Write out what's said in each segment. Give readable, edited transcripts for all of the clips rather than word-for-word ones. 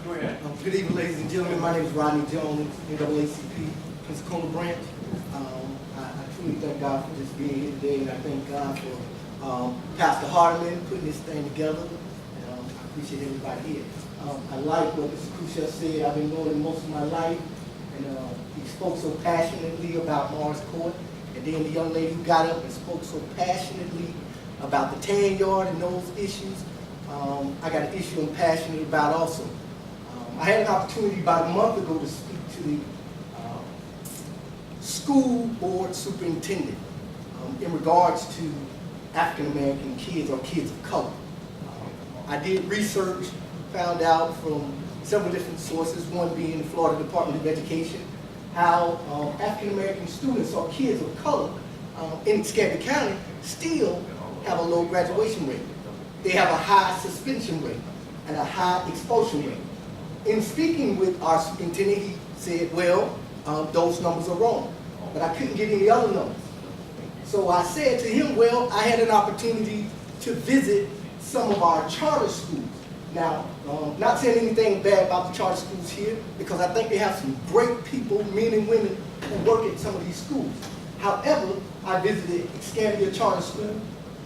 Go ahead. Good evening, ladies and gentlemen. My name is Rodney Jones, NAACP, Pensacola branch. I truly thank God for just being here today, and I thank God for Pastor Hardeman putting this thing together. I appreciate everybody here. I like what Mr. Crucial said. I've been knowing him most of my life, and he spoke so passionately about Morris Court. And then the young lady who got up and spoke so passionately about the tan yard and those issues. I got an issue I'm passionate about also. I had an opportunity about a month ago to speak to the school board superintendent in regards to African American kids or kids of color. I did research, found out from several different sources, one being the Florida Department of Education, how African American students or kids of color in Scandal County still have a low graduation rate. They have a high suspension rate and a high expulsion rate. In speaking with our superintendent, he said, well, those numbers are wrong, but I couldn't get any other numbers. So I said to him, well, I had an opportunity to visit some of our charter schools. Now, not saying anything bad about the charter schools here, because I think they have some great people, men and women, who work at some of these schools. However, I visited Escambia Charter School,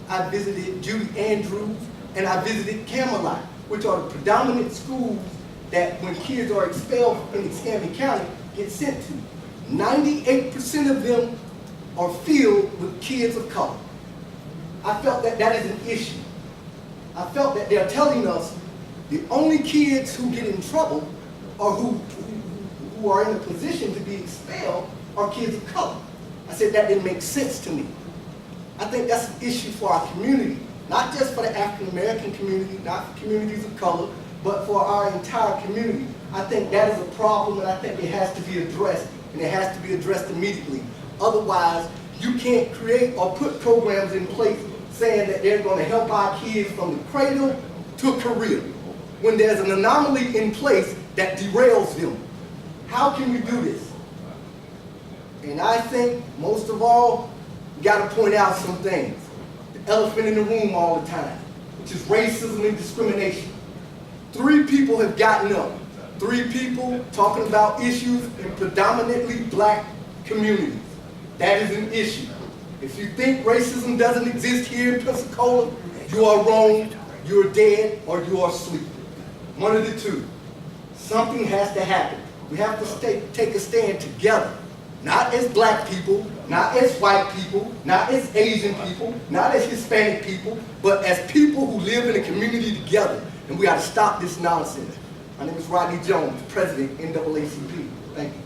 I visited Judy Andrews, and I visited Camelot, which are the predominant schools that when kids are expelled in Escambia County, get sent to. 98% of them are filled with kids of color. I felt that that is an issue. I felt that they're telling us the only kids who get in trouble or who are in a position to be expelled are kids of color. I said that didn't make sense to me. I think that's an issue for our community, not just for the African American community, not for communities of color, but for our entire community. I think that is a problem, and I think it has to be addressed, and it has to be addressed immediately. Otherwise, you can't create or put programs in place saying that they're going to help our kids from the cradle to career, when there's an anomaly in place that derails them. How can you do this? And I think, most of all, you got to point out some things. The elephant in the room all the time, which is racism and discrimination. 3 people have gotten up. 3 people talking about issues in predominantly black communities. That is an issue. If you think racism doesn't exist here in Pensacola, you are wrong, you're dead, or you are asleep. One of the two. Something has to happen. We have to take a stand together. Not as black people, not as white people, not as Asian people, not as Hispanic people, but as people who live in a community together. And we got to stop this nonsense. My name is Rodney Jones, President, NAACP. Thank you.